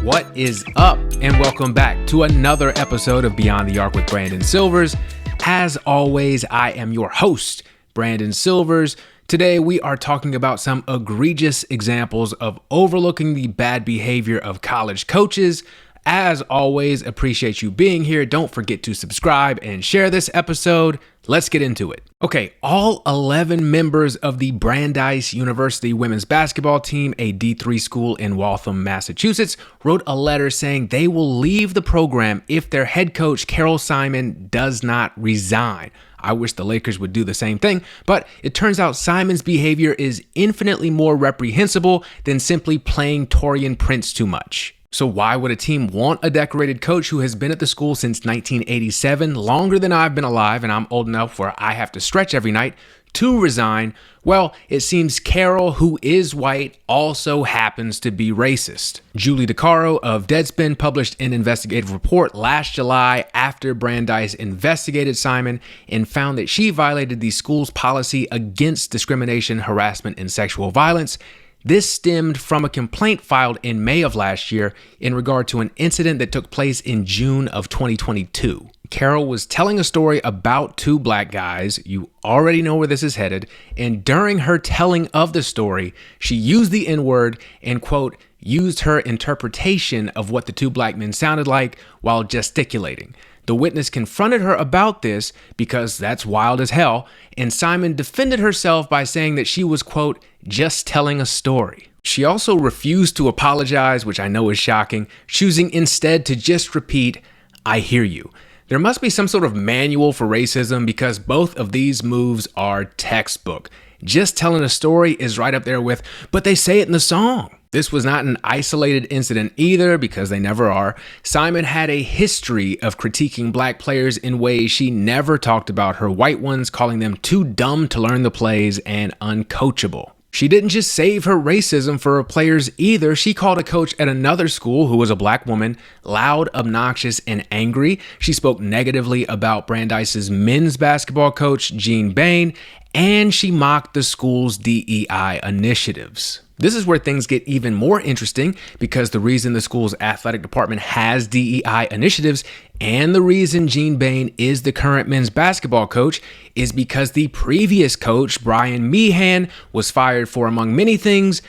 What is up? And welcome back to another episode of Beyond the Arc with Brandon Silvers. As always, I am your host, Brandon Silvers. Today, we are talking about some egregious examples of overlooking the bad behavior of college coaches. As always, appreciate you being here. Don't forget to subscribe and share this episode. Let's get into it. Okay, all 11 members of the Brandeis University women's basketball team, a D3 school in Waltham, Massachusetts, wrote a letter saying they will leave the program if their head coach, Carol Simon, does not resign. I wish the Lakers would do the same thing, but it turns out Simon's behavior is infinitely more reprehensible than simply playing Taurean Prince too much. So why would a team want a decorated coach who has been at the school since 1987, longer than I've been alive, and I'm old enough where I have to stretch every night, to resign? Well, it seems Carol, who is white, also happens to be racist. Julie DeCaro of Deadspin published an investigative report last July after Brandeis investigated Simon and found that she violated the school's policy against discrimination, harassment, and sexual violence. This stemmed from a complaint filed in May of last year in regard to an incident that took place in June of 2022. Carol was telling a story about two black guys. You already know where this is headed. And during her telling of the story, she used the N-word and, quote, used her interpretation of what the two black men sounded like while gesticulating. The witness confronted her about this because that's wild as hell, and Simon defended herself by saying that she was, quote, just telling a story. She also refused to apologize, which I know is shocking, choosing instead to just repeat, I hear you. There must be some sort of manual for racism because both of these moves are textbook. Just telling a story is right up there with, but they say it in the song. This was not an isolated incident either, because they never are. Simon had a history of critiquing black players in ways she never talked about her white ones, calling them too dumb to learn the plays and uncoachable. She didn't just save her racism for her players either. She called a coach at another school who was a black woman loud, obnoxious, and angry. She spoke negatively about Brandeis's men's basketball coach, Gene Bain, and she mocked the school's DEI initiatives. This is where things get even more interesting because the reason the school's athletic department has DEI initiatives and the reason Gene Bain is the current men's basketball coach is because the previous coach, Brian Meehan, was fired for, among many things,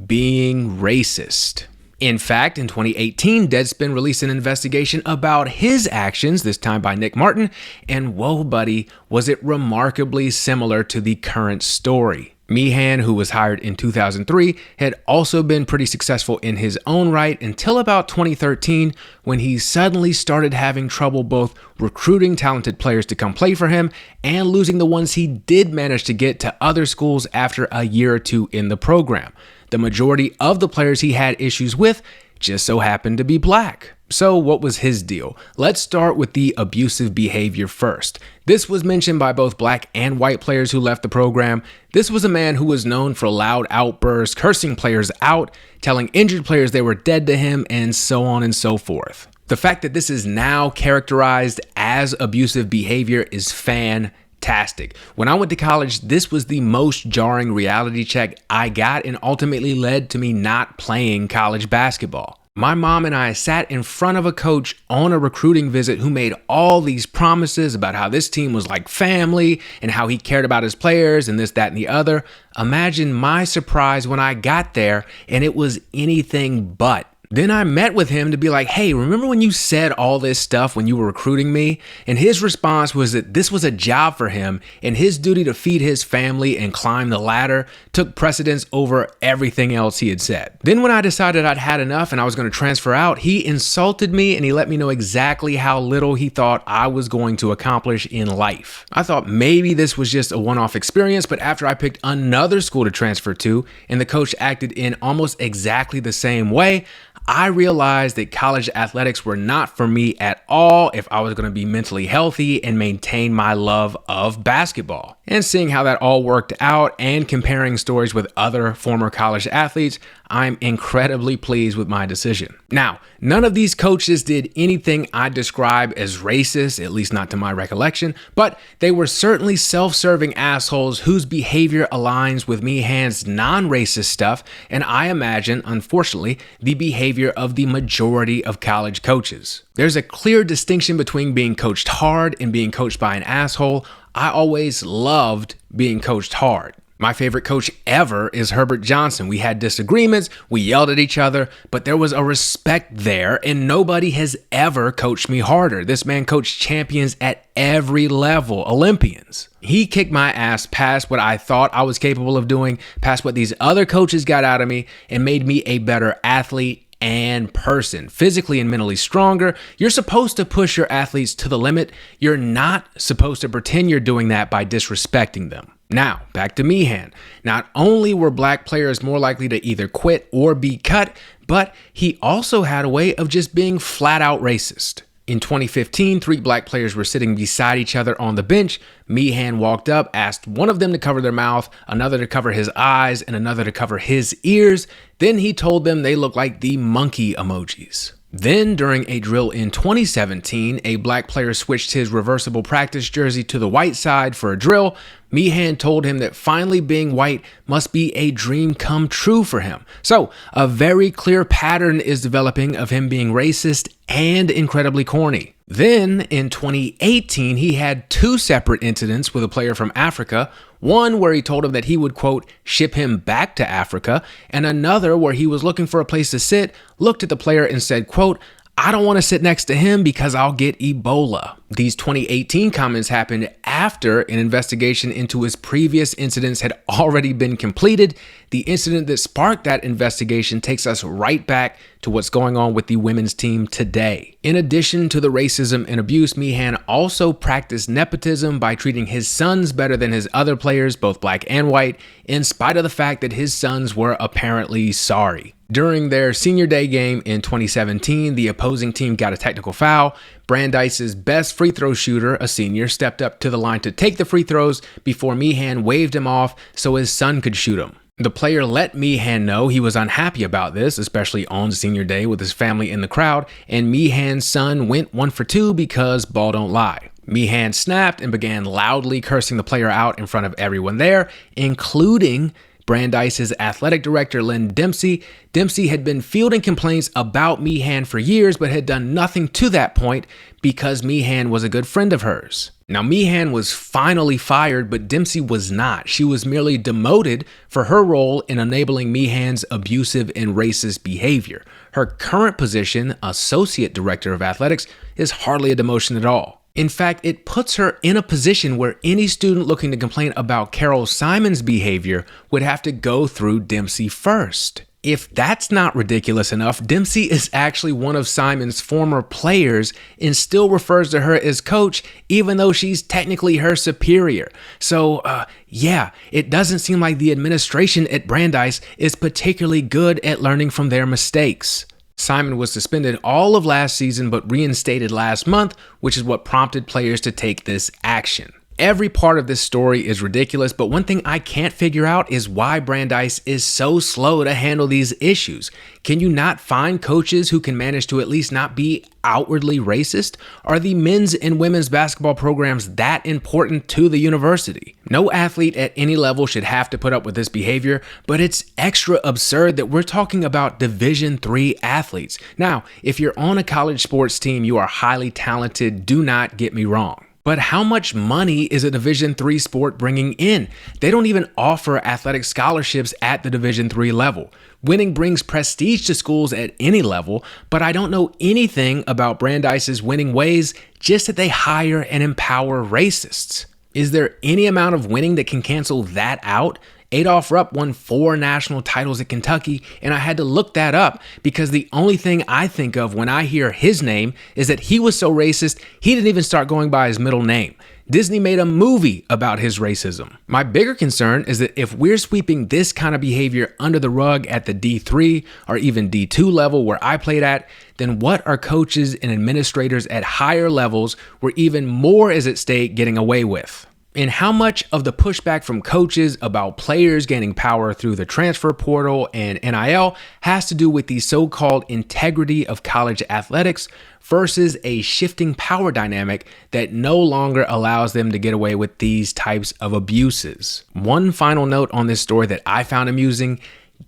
being racist. In fact, in 2018, Deadspin released an investigation about his actions, this time by Nick Martin, and whoa, buddy, was it remarkably similar to the current story. Meehan, who was hired in 2003, had also been pretty successful in his own right until about 2013, when he suddenly started having trouble both recruiting talented players to come play for him and losing the ones he did manage to get to other schools after a year or two in the program. The majority of the players he had issues with just so happened to be black. So what was his deal? Let's start with the abusive behavior first. This was mentioned by both black and white players who left the program. This was a man who was known for loud outbursts, cursing players out, telling injured players they were dead to him, and so on and so forth. The fact that this is now characterized as abusive behavior is fantastic. When I went to college, this was the most jarring reality check I got and ultimately led to me not playing college basketball. My mom and I sat in front of a coach on a recruiting visit who made all these promises about how this team was like family and how he cared about his players and this, that, and the other. Imagine my surprise when I got there and it was anything but. Then I met with him to be like, hey, remember when you said all this stuff when you were recruiting me? And his response was that this was a job for him and his duty to feed his family and climb the ladder took precedence over everything else he had said. Then when I decided I'd had enough and I was going to transfer out, he insulted me and he let me know exactly how little he thought I was going to accomplish in life. I thought maybe this was just a one-off experience, but after I picked another school to transfer to and the coach acted in almost exactly the same way, I realized that college athletics were not for me at all if I was going to be mentally healthy and maintain my love of basketball. And seeing how that all worked out and comparing stories with other former college athletes, I'm incredibly pleased with my decision. Now, none of these coaches did anything I'd describe as racist, at least not to my recollection, but they were certainly self-serving assholes whose behavior aligns with Meehan's non-racist stuff, and I imagine, unfortunately, the behavior behavior of the majority of college coaches. There's a clear distinction between being coached hard and being coached by an asshole. I always loved being coached hard. My favorite coach ever is Herbert Johnson. We had disagreements, we yelled at each other, but there was a respect there, and nobody has ever coached me harder. This man coached champions at every level, Olympians. He kicked my ass past what I thought I was capable of doing, past what these other coaches got out of me, and made me a better athlete and person, physically and mentally stronger. You're supposed to push your athletes to the limit. You're not supposed to pretend you're doing that by disrespecting them. Now, back to Meehan. Not only were black players more likely to either quit or be cut, but he also had a way of just being flat out racist. In 2015, 3 black players were sitting beside each other on the bench. Meehan walked up, asked one of them to cover their mouth, another to cover his eyes, and another to cover his ears. Then he told them they looked like the monkey emojis. Then, during a drill in 2017, a black player switched his reversible practice jersey to the white side for a drill. Meehan told him that finally being white must be a dream come true for him. So, a very clear pattern is developing of him being racist and incredibly corny. Then, in 2018, he had 2 separate incidents with a player from Africa. One where he told him that he would, quote, ship him back to Africa, and another where he was looking for a place to sit, looked at the player and said, quote, I don't want to sit next to him because I'll get Ebola. These 2018 comments happened after an investigation into his previous incidents had already been completed. The incident that sparked that investigation takes us right back to what's going on with the women's team today. In addition to the racism and abuse, Meehan also practiced nepotism by treating his sons better than his other players, both black and white, in spite of the fact that his sons were apparently sorry. During their senior day game in 2017, the opposing team got a technical foul. Brandeis' best free throw shooter, a senior, stepped up to the line to take the free throws before Meehan waved him off so his son could shoot him. The player let Meehan know he was unhappy about this, especially on senior day with his family in the crowd, and Meehan's son went 1 for 2 because ball don't lie. Meehan snapped and began loudly cursing the player out in front of everyone there, including Brandeis' athletic director, Lynn Dempsey. Dempsey had been fielding complaints about Meehan for years, but had done nothing to that point because Meehan was a good friend of hers. Now, Meehan was finally fired, but Dempsey was not. She was merely demoted for her role in enabling Meehan's abusive and racist behavior. Her current position, Associate Director of Athletics, is hardly a demotion at all. In fact, it puts her in a position where any student looking to complain about Carol Simon's behavior would have to go through Dempsey first. If that's not ridiculous enough, Dempsey is actually one of Simon's former players and still refers to her as coach, even though she's technically her superior. So, yeah, it doesn't seem like the administration at Brandeis is particularly good at learning from their mistakes. Simon was suspended all of last season but reinstated last month, which is what prompted players to take this action. Every part of this story is ridiculous, but one thing I can't figure out is why Brandeis is so slow to handle these issues. Can you not find coaches who can manage to at least not be outwardly racist? Are the men's and women's basketball programs that important to the university? No athlete at any level should have to put up with this behavior, but it's extra absurd that we're talking about Division III athletes. Now, if you're on a college sports team, you are highly talented, do not get me wrong. But how much money is a Division III sport bringing in? They don't even offer athletic scholarships at the Division III level. Winning brings prestige to schools at any level, but I don't know anything about Brandeis' winning ways, just that they hire and empower racists. Is there any amount of winning that can cancel that out? Adolph Rupp won 4 national titles at Kentucky, and I had to look that up because the only thing I think of when I hear his name is that he was so racist, he didn't even start going by his middle name. Disney made a movie about his racism. My bigger concern is that if we're sweeping this kind of behavior under the rug at the D3 or even D2 level where I played at, then what are coaches and administrators at higher levels where even more is at stake getting away with? And how much of the pushback from coaches about players gaining power through the transfer portal and NIL has to do with the so-called integrity of college athletics versus a shifting power dynamic that no longer allows them to get away with these types of abuses? One final note on this story that I found amusing: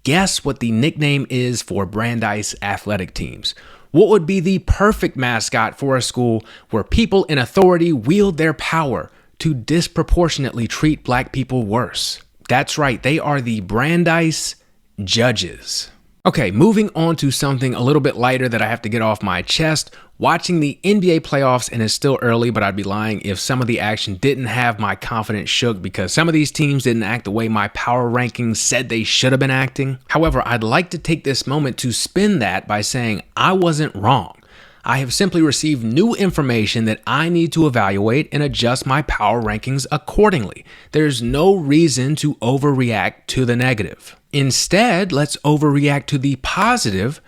Guess what the nickname is for Brandeis athletic teams? What would be the perfect mascot for a school where people in authority wield their power to disproportionately treat black people worse? That's right, they are the Brandeis Judges. Okay, moving on to something a little bit lighter that I have to get off my chest. Watching the NBA playoffs, and it's still early, but I'd be lying if some of the action didn't have my confidence shook because some of these teams didn't act the way my power rankings said they should have been acting. However, I'd like to take this moment to spin that by saying I wasn't wrong. I have simply received new information that I need to evaluate and adjust my power rankings accordingly. There's no reason to overreact to the negative. Instead, let's overreact to the positive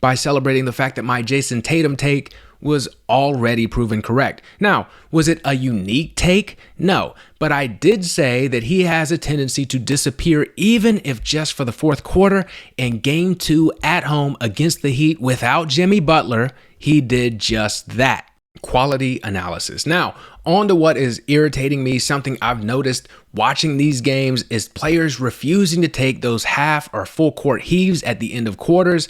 by celebrating the fact that my Jason Tatum take was already proven correct. Now, was it a unique take? No, but I did say that he has a tendency to disappear even if just for the fourth quarter. In Game 2 at home against the Heat without Jimmy Butler, he did just that. Quality analysis. Now, on to what is irritating me. Something I've noticed watching these games is players refusing to take those half or full court heaves at the end of quarters.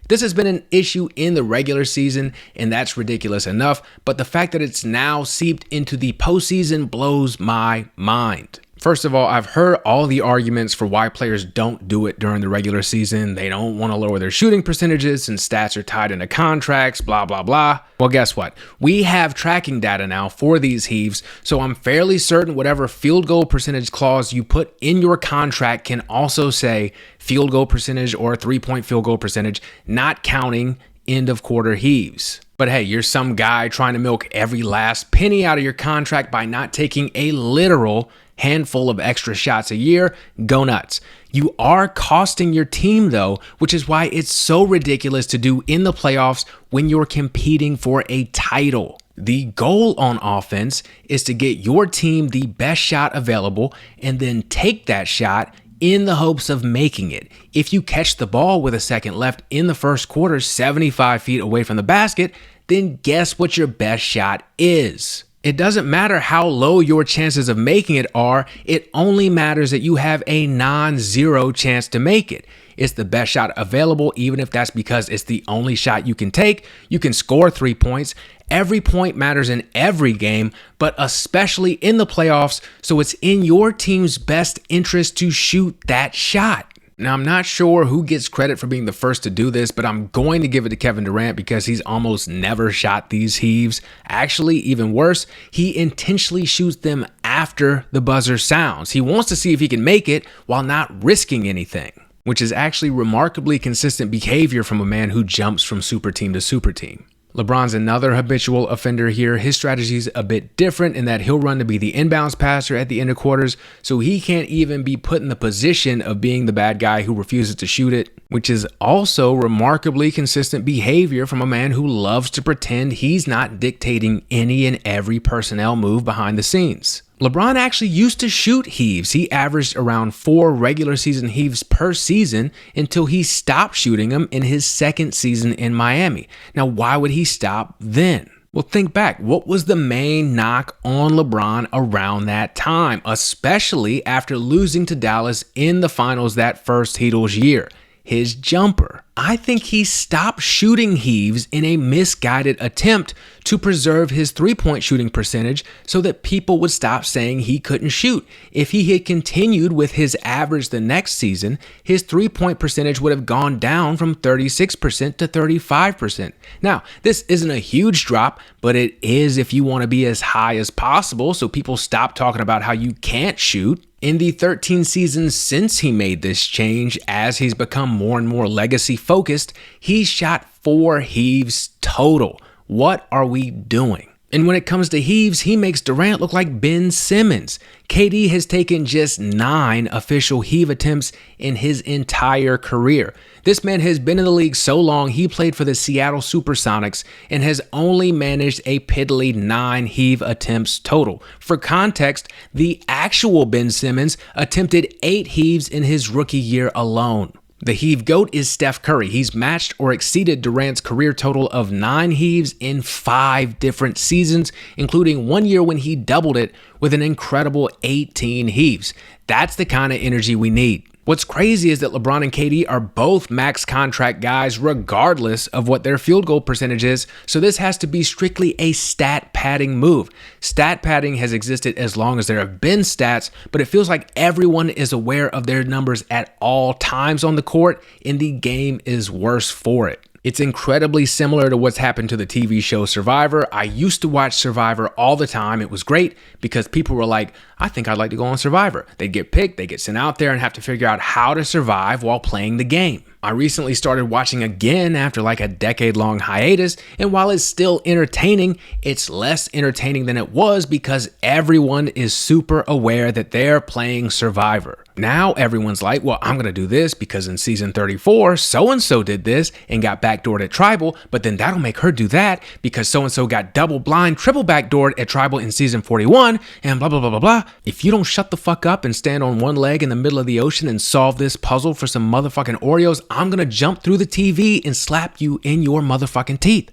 This has been an issue in the regular season, and that's ridiculous enough, but the fact that it's now seeped into the postseason blows my mind. First of all, I've heard all the arguments for why players don't do it during the regular season. They don't want to lower their shooting percentages since stats are tied into contracts, blah, blah, blah. Well, guess what? We have tracking data now for these heaves, so I'm fairly certain whatever field goal percentage clause you put in your contract can also say field goal percentage or 3-point field goal percentage, not counting end of quarter heaves. But hey, you're some guy trying to milk every last penny out of your contract by not taking a literal handful of extra shots a year. Go nuts. You are costing your team though, which is why it's so ridiculous to do in the playoffs when you're competing for a title. The goal on offense is to get your team the best shot available and then take that shot in the hopes of making it. If you catch the ball with a second left in the first quarter, 75 feet away from the basket, then guess what your best shot is? It doesn't matter how low your chances of making it are. It only matters that you have a non-zero chance to make it. It's the best shot available, even if that's because it's the only shot you can take. You can score 3 points. Every point matters in every game, but especially in the playoffs, so it's in your team's best interest to shoot that shot. Now, I'm not sure who gets credit for being the first to do this, but I'm going to give it to Kevin Durant because he's almost never shot these heaves. Actually, even worse, he intentionally shoots them after the buzzer sounds. He wants to see if he can make it while not risking anything, which is actually remarkably consistent behavior from a man who jumps from super team to super team. LeBron's another habitual offender here. His strategy is a bit different in that he'll run to be the inbounds passer at the end of quarters, so he can't even be put in the position of being the bad guy who refuses to shoot it, which is also remarkably consistent behavior from a man who loves to pretend he's not dictating any and every personnel move behind the scenes. LeBron actually used to shoot heaves. He averaged around 4 regular season heaves per season until he stopped shooting them in his second season in Miami. Now, why would he stop then? Well, think back. What was the main knock on LeBron around that time, especially after losing to Dallas in the finals that first Heatles year? His jumper. I think he stopped shooting heaves in a misguided attempt to preserve his 3-point shooting percentage so that people would stop saying he couldn't shoot. If he had continued with his average the next season, his 3-point percentage would have gone down from 36% to 35%. Now, this isn't a huge drop, but it is if you want to be as high as possible so people stop talking about how you can't shoot. In the 13 seasons since he made this change, as he's become more and more legacy focused, he's shot 4 heaves total. What are we doing? And when it comes to heaves, he makes Durant look like Ben Simmons. KD has taken just 9 official heave attempts in his entire career. This man has been in the league so long, he played for the Seattle Supersonics and has only managed a piddly 9 heave attempts total. For context, the actual Ben Simmons attempted 8 heaves in his rookie year alone. The heave GOAT is Steph Curry. He's matched or exceeded Durant's career total of 9 heaves in 5 different seasons, including one year when he doubled it with an incredible 18 heaves. That's the kind of energy we need. What's crazy is that LeBron and KD are both max contract guys regardless of what their field goal percentage is, so this has to be strictly a stat padding move. Stat padding has existed as long as there have been stats, but it feels like everyone is aware of their numbers at all times on the court, and the game is worse for it. It's incredibly similar to what's happened to the TV show Survivor. I used to watch Survivor all the time. It was great because people were like, I think I'd like to go on Survivor. They'd get picked, they'd get sent out there and have to figure out how to survive while playing the game. I recently started watching again after like a decade-long hiatus, and while it's still entertaining, it's less entertaining than it was because everyone is super aware that they're playing Survivor. Now everyone's like, well, I'm going to do this because in season 34, so-and-so did this and got backdoored at Tribal, but then that'll make her do that because so-and-so got double blind, triple backdoored at Tribal in season 41, and blah, blah, blah, blah, blah. If you don't shut the fuck up and stand on one leg in the middle of the ocean and solve this puzzle for some motherfucking Oreos, I'm going to jump through the TV and slap you in your motherfucking teeth.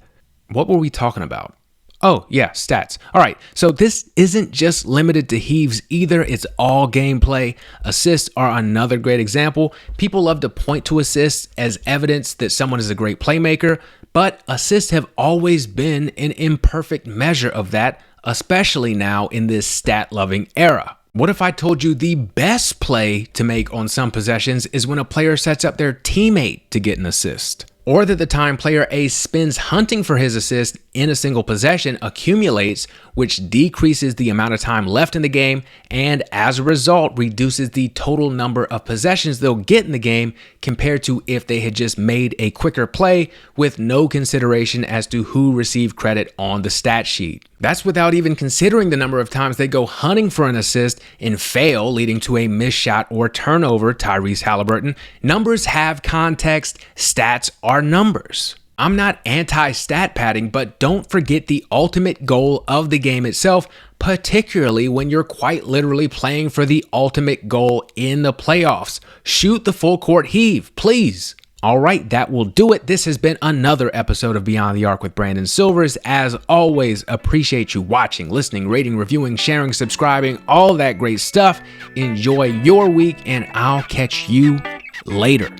What were we talking about? Oh, yeah, stats. All right, so this isn't just limited to heaves either. It's all gameplay. Assists are another great example. People love to point to assists as evidence that someone is a great playmaker, but assists have always been an imperfect measure of that, especially now in this stat-loving era. What if I told you the best play to make on some possessions is when a player sets up their teammate to get an assist? Or that the time player A spends hunting for his assist in a single possession accumulates, which decreases the amount of time left in the game and as a result reduces the total number of possessions they'll get in the game compared to if they had just made a quicker play with no consideration as to who received credit on the stat sheet. That's without even considering the number of times they go hunting for an assist and fail, leading to a missed shot or turnover, Tyrese Halliburton. Numbers have context, stats are numbers. I'm not anti-stat padding, but don't forget the ultimate goal of the game itself, particularly when you're quite literally playing for the ultimate goal in the playoffs. Shoot the full court heave, please. All right, that will do it. This has been another episode of Beyond the Arc with Brandon Silvers. As always, appreciate you watching, listening, rating, reviewing, sharing, subscribing, all that great stuff. Enjoy your week, and I'll catch you later.